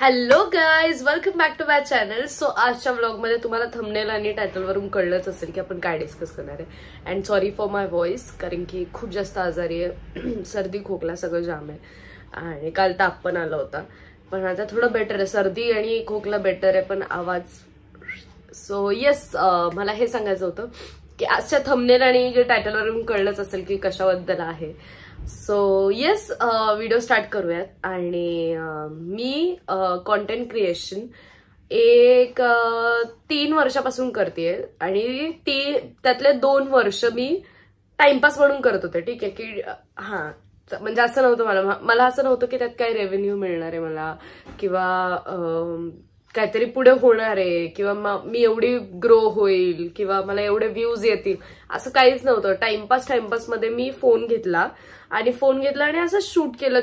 Hello guys, welcome back to my channel. So आजच्या व्लॉगमध्ये तुम्हाला थंबनेल आणि टायटलवरून कळलंच असेल की आपण काय डिस्कस करणार आहे. And sorry for my voice, कारण की खूप जास्त आजारी आहे. सर्दी खोकला सगळं जाम आहे आणि काल ताप पण आला होता, पण आता थोडं बेटर आहे. सर्दी आणि खोकला बेटर आहे, पण आवाज. सो येस, मला हे सांगायचं होतं की आजच्या थंबनेल आणि जे टायटलवरून कळलंच असेल की कशाबद्दल आहे. सो येस, व्हिडिओ स्टार्ट करूयात. आणि मी कॉन्टेंट क्रिएशन एक 3 वर्षापासून करतेय आणि त्यातले 2 वर्ष मी टाइमपास म्हणून करत होते. ठीक आहे की म्हणजे असं नव्हतं, मला असं नव्हतं की त्यात काय रेव्हेन्यू मिळणार आहे मला, किंवा काहीतरी पुढे होणार आहे, किंवा मी एवढी ग्रो होईल, किंवा मला एवढे व्ह्यूज येतील, असं काहीच नव्हतं. टाइमपास मध्ये मी फोन घेतला आणि असं शूट केलं.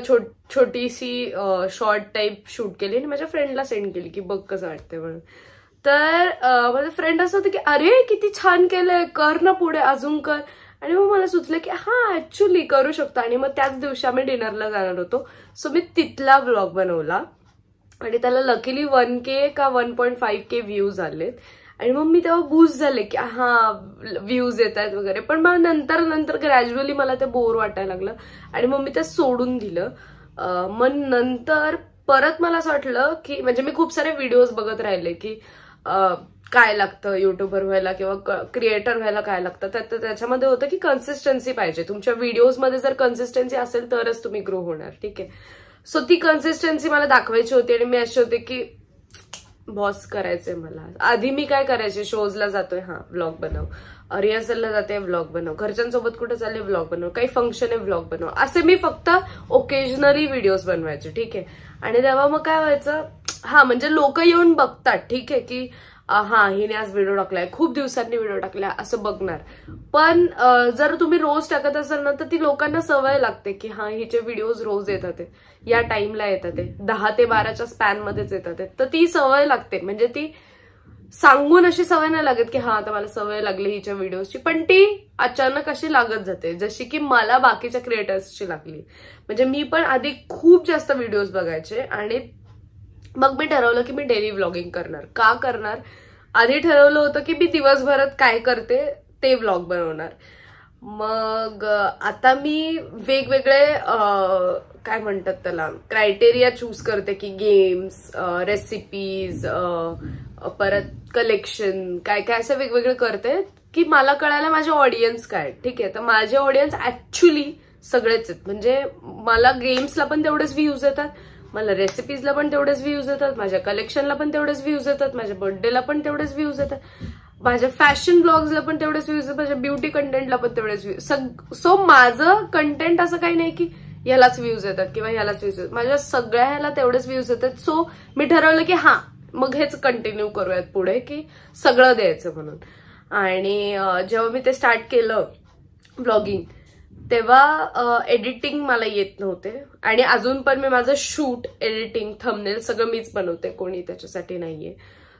छोटीशी शॉर्ट टाईप शूट केली आणि माझ्या फ्रेंडला सेंड केली की बघ कसं वाटतंय म्हणून. तर माझं फ्रेंड असं होतं की अरे किती छान केलंय, कर ना पुढे, अजून कर. आणि मग मला सुचलं की ऍक्च्युली करू शकतो. आणि मग त्याच दिवशी आम्ही डिनरला जाणार होतो. सो मी तिथला व्लॉग बनवला आणि त्याला लकीली 1K का 1.5K व्ह्यूज आलेत. आणि मग मी तेव्हा बूस्ट झाले की व्ह्यूज येत आहेत वगैरे. पण मग नंतर ग्रॅज्युअली मला ते बोर वाटायला लागलं आणि मग मी ते सोडून दिलं. मग नंतर परत मला असं वाटलं की म्हणजे मी खूप सारे व्हिडिओज बघत राहिले की काय लागतं युट्यूबर व्हायला किंवा क्रिएटर व्हायला, काय लागतं. त्याच्यामध्ये होतं की कन्सिस्टन्सी पाहिजे. तुमच्या व्हिडिओजमध्ये जर कन्सिस्टन्सी असेल तरच तुम्ही ग्रो होणार. ठीक आहे. सो ती कन्सिस्टन्सी मला दाखवायची होती आणि मी असे होते की बॉस करायचंय मला. आधी मी काय करायचे, शोजला जातोय व्लॉग बनव, रिहर्सलला जाते व्लॉग बनव, घरच्यांसोबत कुठे चालले व्लॉग बनव, काही फंक्शन आहे व्लॉग बनव, असे मी फक्त ओकेजनली व्हिडिओज बनवायचे. ठीक आहे. आणि तेव्हा मग काय व्हायचं, म्हणजे लोक येऊन बघतात, ठीक आहे, की हिने आज व्हिडिओ टाकलाय, खूप दिवसांनी व्हिडिओ टाकलाय असं बघणार. पण जर तुम्ही रोज टाकत असाल ना तर ती लोकांना सवय लागते की हिचे व्हिडिओज रोज येतात, या टाइमला येतात, 10 ते 12च्या स्पॅन मध्येच येतात. तर ती सवय लागते. म्हणजे ती सांगून अशी सवय नाही लागत की आता मला सवय लागली हिच्या व्हिडिओजची, पण ती अचानक अशी लागत जाते, जशी की मला बाकीच्या क्रिएटर्सची लागली. म्हणजे मी पण आधी खूप जास्त व्हिडिओज बघायचे आणि मग मी ठरवलं की मी डेली व्लॉगिंग करणार. का करणार, आधी ठरवलं होतं की मी दिवसभरात काय करते ते व्लॉग बनवणार. मग आता मी वेगवेगळे काय म्हणतात त्याला क्रायटेरिया चूज करते की गेम्स, रेसिपीज, परत कलेक्शन, काय काय असं वेगवेगळे करते की मला कळायला माझे ऑडियन्स काय. ठीक आहे. तर माझे ऑडियन्स ऍक्च्युली सगळेच आहेत. म्हणजे मला गेम्सला पण तेवढेच व्ह्यूज येतात, मला रेसिपीजला पण तेवढेच व्ह्यूज येतात, माझ्या कलेक्शनला पण तेवढेच व्ह्यूज येतात, माझ्या बर्थडेला पण तेवढेच व्ह्यूज येतात, माझ्या फॅशन ब्लॉग्सला पण तेवढेच व्ह्यूज येतात, माझ्या ब्युटी कंटेंटला पण तेवढेच व्ह्यूज. सो माझं कंटेंट असं काही नाही की ह्यालाच व्ह्यूज येतात किंवा ह्यालाच व्ह्यूज येतात, माझ्या सगळ्या ह्याला तेवढेच व्ह्यूज येतात. सो मी ठरवलं की मग हेच कंटिन्यू करूयात पुढे, की सगळं द्यायचं म्हणून. आणि जेव्हा मी ते स्टार्ट केलं व्लॉगिंग तेव्हा एडिटिंग मला येत नव्हते. आणि अजून पण मी माझं शूट, एडिटिंग, थंबनेल सगळं मीच बनवते, कोणी त्याच्यासाठी नाहीये.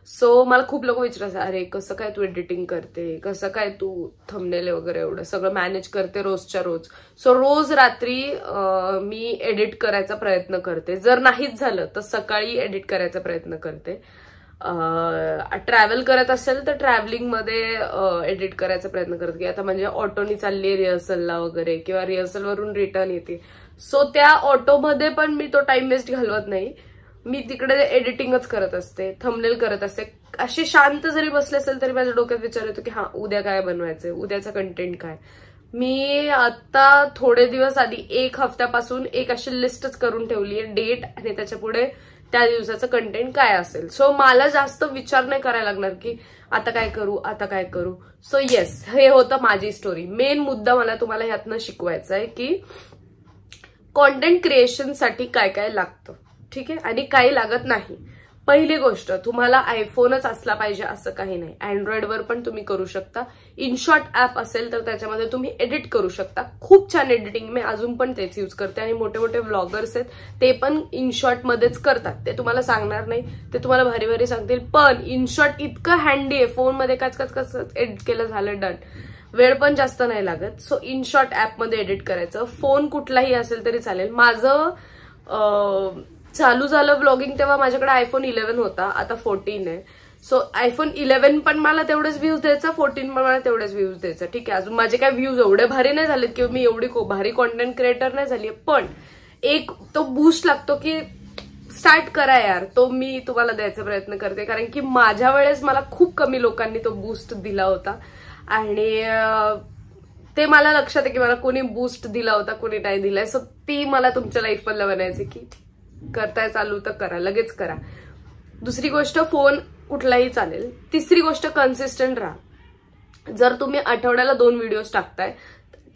सो मला खूप लोक विचारायचं, अरे कसं काय तू एडिटिंग करते, कसं काय तू थंबनेल वगैरे एवढं सगळं मॅनेज करते रोजच्या रोज. सो रोज रात्री मी एडिट करायचा प्रयत्न करते. जर नाहीच झालं तर सकाळी एडिट करायचा प्रयत्न करते. ट्रॅव्हल करत असेल तर ट्रॅव्हलिंग मध्ये एडिट करायचा प्रयत्न करते, की आता म्हणजे ऑटोनी चालली रिहर्सलला वगैरे किंवा रिहर्सलवरून रिटर्न येते. सो त्या ऑटोमध्ये पण मी तो टाइम वेस्ट घालवत नाही, मी तिकडे एडिटिंगच करत असते, थंबनेल करत असते. अशी शांत जरी बसले असेल तरी माझ्या डोक्यात विचार येतो की उद्या काय बनवायचंय, उद्याचा कंटेंट काय. मी आता थोडे दिवस आधी 1 हफ्त्यापासून एक अशी लिस्टच करून ठेवली आहे, डेट आणि त्याच्या पुढे त्या दिवसाचं कंटेंट काय असेल. सो मला जास्त विचार नाही करायला लागणार की आता काय करू. सो येस, हे होतं माझी स्टोरी. मेन मुद्दा मला तुम्हाला ह्यातनं शिकवायचा आहे की कॉन्टेंट क्रिएशनसाठी काय काय लागतं. ठीक आहे. आणि काही लागत नाही. पहिली गोष्ट, तुम्हाला आयफोनच असला पाहिजे असं काही नाही, अँड्रॉइडवर पण तुम्ही करू शकता. इनशॉट ऍप असेल तर त्याच्यामध्ये तुम्ही एडिट करू शकता. खूप छान एडिटिंग, मी अजून पण तेच यूज करते. आणि मोठे मोठे व्लॉगर्स आहेत ते पण इनशॉट मध्येच करतात, ते तुम्हाला सांगणार नाही, ते तुम्हाला भारी भारी सांगतील. पण इनशॉट इतकं हँडी आहे, फोनमध्ये कच एडिट केलं, झालं, डन. वेळ पण जास्त नाही लागत. सो इनशॉट ऍपमध्ये एडिट करायचं. फोन कुठलाही असेल तरी चालेल. माझं चालू झालं व्लॉगिंग तेव्हा माझ्याकडे आयफोन 11 होता, आता 14 आहे. सो आयफोन 11 पण मला तेवढेच व्ह्यूज द्यायचा, 14 पण मला तेवढेच व्ह्यूज द्यायचा. ठीक आहे, अजून माझे काय व्ह्यूज एवढे भारी नाही झालेत किंवा मी एवढी भारी कॉन्टेंट क्रिएटर नाही झाली, पण एक तो बूस्ट लागतो की स्टार्ट करा यार, तो मी तुम्हाला द्यायचा प्रयत्न करते. कारण की माझ्या वेळेस मला खूप कमी लोकांनी तो बूस्ट दिला होता आणि ते मला लक्षात आहे की मला कोणी बूस्ट दिला होता कोणी नाही दिलाय. सो ती मला तुमच्या लाईफ मधलं बनायचे की करताय चालू तर करा, लगेच करा. दुसरी गोष्ट फोन कुठलाही चालेल. तिसरी गोष्ट कन्सिस्टंट राहा. जर तुम्ही आठवड्याला 2 व्हिडिओज टाकताय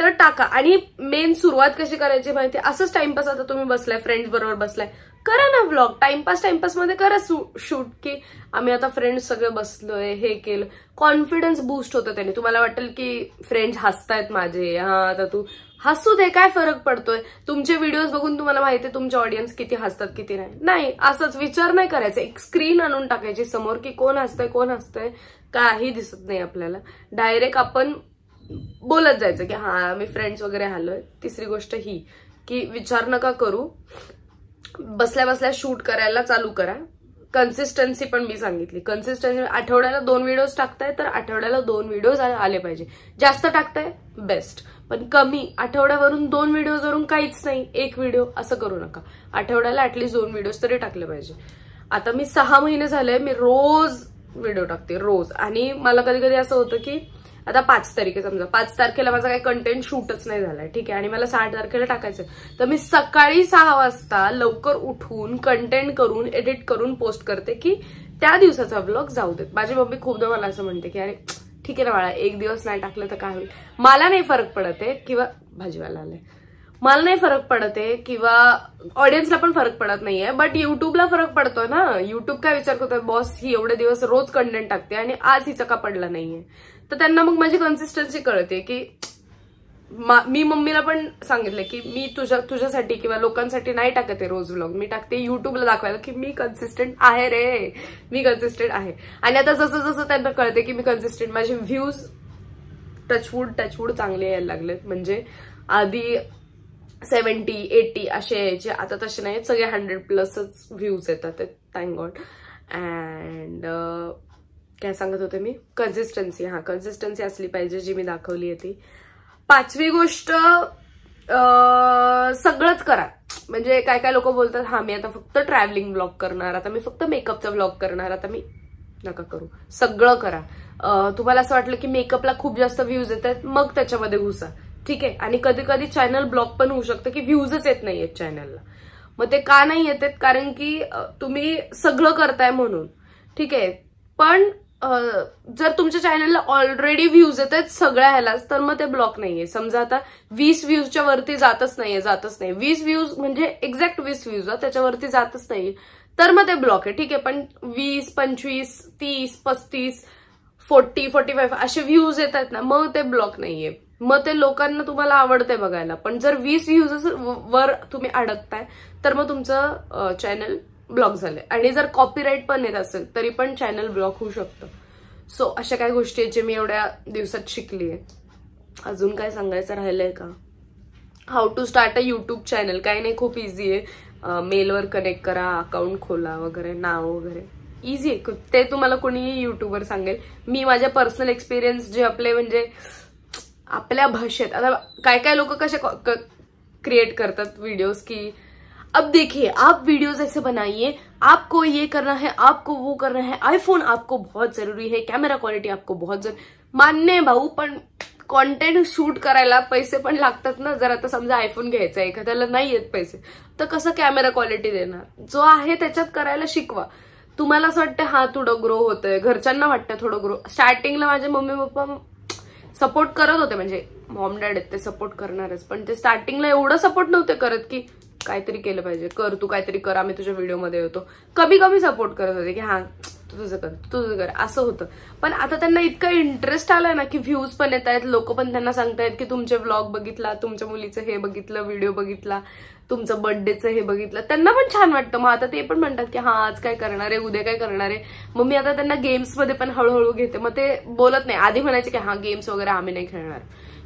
तर टाका. आणि मेन सुरुवात कशी करायची माहिती, असंच टाइमपास, आता तुम्ही बसलाय फ्रेंड्स बरोबर बसलाय, करा ना व्लॉग. टाइमपास मध्ये करा शूट की आम्ही आता फ्रेंड्स सगळे बसलोय, हे केलं. कॉन्फिडन्स बूस्ट होतं त्याने. तुम्हाला वाटेल की फ्रेंड्स हसतायत माझे, हा आता तू हसू दे, काय फरक पडतोय. तुमचे व्हिडिओज बघून तुम्हाला माहितीये तुमचे ऑडियन्स किती हसतात किती नाही. असंच विचार नाही करायचा. एक स्क्रीन आणून टाकायची समोर की कोण हसतंय काही दिसत नाही आपल्याला. डायरेक्ट आपण बोलत जायचं की हा मी फ्रेंड्स वगैरे आलोय. तिसरी गोष्ट ही की विचार नका करू, बसल्या बसल्या शूट करायला चालू करा. कन्सिस्टन्सी पण मी सांगितली. कन्सिस्टन्सी आठवड्याला 2 व्हिडिओज टाकताय तर आठवड्याला 2 व्हिडिओज आले पाहिजे. जास्त टाकताय बेस्ट, पण कमी. आठवड्यावरून 2 व्हिडिओजवरून काहीच नाही, 1 व्हिडिओ असं करू नका. आठवड्याला ऍटलीस्ट 2 व्हिडिओज तरी टाकले पाहिजे. आता मी 6 महिने झाले मी रोज व्हिडिओ टाकते, रोज. आणि मला कधी कधी असं होतं की आता 5 तारीख आहे समजा, 5 तारखेला माझा काही कंटेंट शूटच नाही झालाय, ठीक आहे, आणि मला 6 तारखेला टाकायचंय, तर मी सकाळी 6 वाजता लवकर उठून कंटेंट करून एडिट करून पोस्ट करते की त्या दिवसाचा व्लॉग जाऊ देत. माझी मम्मी खूपदा मला असं म्हणते की अरे ठीक आहे ना बाळा, एक दिवस नाही टाकलं तर काय होईल. मला नाही फरक पडत आहे, किंवा भाजीवाला आलाय, मला नाही फरक पडत आहे किंवा ऑडियन्सला पण फरक पडत नाहीये, बट युट्यूबला फरक पडतोय ना. युट्यूब काय विचार करतोय, बॉस ही एवढे दिवस रोज कंटेंट टाकते आणि आज हिचा का पडला नाहीये. तर त्यांना मग माझी कन्सिस्टन्सी कळते की मी मम्मीला पण सांगितलं की मी तुझ्यासाठी किंवा लोकांसाठी नाही टाकते रोज व्लॉग, मी टाकते युट्यूबला दाखवायला की मी कन्सिस्टंट आहे रे, मी कन्सिस्टंट आहे. आणि आता जसं जसं त्यांना कळते की मी कन्सिस्टंट, माझे व्ह्यूज टचवूड चांगले यायला लागलेत. म्हणजे आधी 70-80 असे यायचे, आता तसे नाही, सगळे 100+ व्ह्यूज येतात, थँक गॉड. अँड काय सांगत होते मी, कन्सिस्टन्सी. हा, कन्सिस्टन्सी असली पाहिजे जी मी दाखवली आहे ती. 5वी गोष्ट, सगळंच करा. म्हणजे काय लोक बोलतात हा मी आता फक्त ट्रॅव्हलिंग व्लॉग करणार, आता मी फक्त मेकअपचा व्लॉग करणार, आता मी नका करू, सगळं करा. तुम्हाला असं वाटलं की मेकअपला खूप जास्त व्ह्यूज येतात, मग त्याच्यामध्ये घुसा, ठीक आहे. आणि कधी कधी चॅनल ब्लॉक पण होऊ शकतं की व्ह्यूजच येत नाहीयेत चॅनलला. मग ते का नाही येतात, कारण की तुम्ही सगळं करताय म्हणून, ठीक आहे. पण जर तुमच्या चॅनलला ऑलरेडी व्ह्यूज येत आहेत सगळ्या ह्यालाच, तर मग ते ब्लॉक नाहीये. समजा आता 20 व्ह्यूजच्या वरती जातच नाही, 20 व्ह्यूज म्हणजे एक्झॅक्ट 20 व्ह्यूज, त्याच्यावरती जातच नाही, तर मग ते ब्लॉक आहे, ठीक आहे. पण 20, 25, 30, 35, 40, 45 असे व्ह्यूज येतात ना, मग ते ब्लॉक नाहीये. मग ते लोकांना आवडतंय बघायला. पण जर 20 व्ह्यूज वर तुम्ही अडकताय तर मग तुमचं चॅनल ब्लॉक झाले. आणि जर कॉपीराईट पण येत असेल तरी पण चॅनल ब्लॉक होऊ शकतं. सो अशा काही गोष्टी आहेत जे मी एवढ्या दिवसात शिकली आहे. अजून काय सांगायचं राहिलंय का? How to start a YouTube channel. काही नाही, खूप इझी आहे. मेलवर कनेक्ट करा, अकाउंट खोला वगैरे, नाव वगैरे, इझी आहे. ते तुम्हाला कोणीही युट्यूबवर सांगेल. मी माझ्या पर्सनल एक्सपिरियन्स जे आपले म्हणजे आपल्या भाषेत, आता काय लोक कसे क्रिएट करतात व्हिडिओज की अब देखिए आप वीडियोस ऐसे बनाइए, आपको ये करना है, आपको वो करना है, आईफोन आपको बहुत जरूरी है, कैमरा क्वालिटी आपको बहुत जरूरी. मान्य आहे भाऊ, पण कॉन्टेंट शूट करायला पैसे पण लागतात ना. जर आता समजा आयफोन घ्यायचा, एखाद्याला नाही येत पैसे, तर कसं कॅमेरा क्वालिटी देणार? जो आहे त्याच्यात करायला शिकवा. तुम्हाला असं वाटतं हा थोडं ग्रो होतंय, घरच्यांना वाटतं थोडं ग्रो. स्टार्टिंगला माझे मम्मी पप्पा सपोर्ट करत होते, म्हणजे मॉम डॅड आहेत ते सपोर्ट करणारच, पण ते स्टार्टिंगला एवढं सपोर्ट नव्हते करत की काहीतरी केलं पाहिजे, कर तू काहीतरी कर, आम्ही तुझ्या व्हिडिओमध्ये येतो. कमी सपोर्ट करत होते की हा तू तुझं कर, असं होतं. पण आता त्यांना इतका इंटरेस्ट आलाय ना की व्ह्यूज पण येत आहेत, लोक पण त्यांना सांगतायत की तुमचे व्लॉग बघितला, तुमच्या मुलीचं हे बघितलं, व्हिडिओ बघितला, तुमचं बर्थडेचं हे बघितलं, त्यांना पण छान वाटतं. मग आता ते पण म्हणतात की हा आज काय करणार आहे, उद्या काय करणार आहे. मग मी आता त्यांना गेम्समध्ये पण हळूहळू घेते. मग ते बोलत नाही, आधी म्हणायचे की हा गेम्स वगैरे आम्ही नाही खेळणार,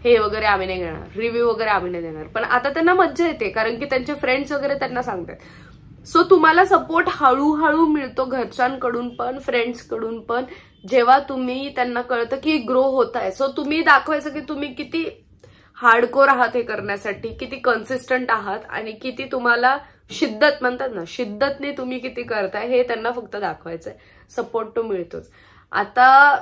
हे वगैरे आम्ही नाही घेणार, रिव्ह्यू वगैरे आम्ही नाही देणार. पण आता त्यांना मज्जा येते, कारण की त्यांचे फ्रेंड्स वगैरे त्यांना सांगतात सो तुम्हाला सपोर्ट हळूहळू मिळतो घरच्यांकडून पण, फ्रेंड्सकडून पण, जेव्हा तुम्ही त्यांना कळतं की ग्रो होत आहे. सो तुम्ही दाखवायचं की तुम्ही किती हार्डकोर आहात हे करण्यासाठी, किती कन्सिस्टंट आहात आणि किती तुम्हाला शिद्दत म्हणतात ना, शिद्दतने तुम्ही किती करताय हे त्यांना फक्त दाखवायचंय. सपोर्ट तो मिळतोच. आता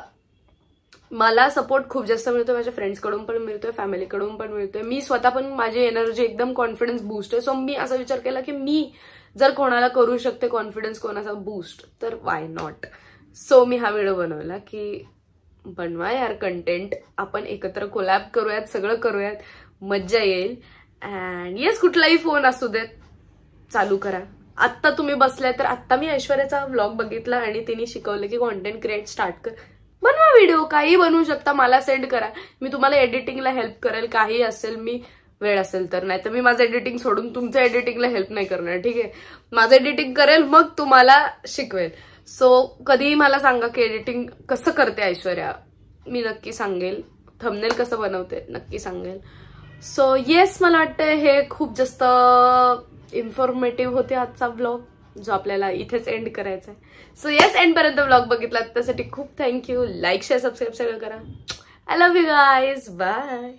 मला सपोर्ट खूप जास्त मिळतोय, माझ्या फ्रेंड्सकडून पण मिळतोय, फॅमिलीकडून पण मिळतोय. मी स्वतः पण माझी एनर्जी एकदम कॉन्फिडन्स बूस्ट आहे. सो मी असा विचार केला की मी जर कोणाला करू शकते कॉन्फिडन्स कोणाचा बूस्ट, तर वाय नॉट. सो मी हा व्हिडिओ बनवला की बनवा यार कंटेंट, आपण एकत्र कोलॅब करूयात, सगळं करूयात, मज्जा येईल. अँड येस, कुठलाही फोन असू देत चालू करा. आत्ता तुम्ही बसलाय तर आत्ता मी ऐश्वर्याचा व्लॉग बघितला आणि तिने शिकवलं की कॉन्टेंट क्रिएट स्टार्ट कर, बनवा व्हिडिओ, काही बनवू शकता, मला सेंड करा, मी तुम्हाला एडिटिंगला हेल्प करेल, काही असेल, मी वेळ असेल तर. नाही तर मी माझं एडिटिंग सोडून तुमच्या एडिटिंगला हेल्प नाही करणार, ठीक आहे. माझं एडिटिंग करेल, मग तुम्हाला शिकवेल. सो कधीही मला सांगा की एडिटिंग कसं करते ऐश्वर्या, मी नक्की सांगेल. थंबनेल कसं बनवते नक्की सांगेल. सो येस, मला वाटतं हे खूप जास्त इन्फॉर्मेटिव्ह होते आजचा ब्लॉग, जो आपल्याला इथेच एंड करायचा आहे. सो येस, एंड पर्यंत ब्लॉग बघितला त्यासाठी खूप थँक्यू. लाईक, शेअर, सबस्क्राईब सगळं करा. I love you guys, bye.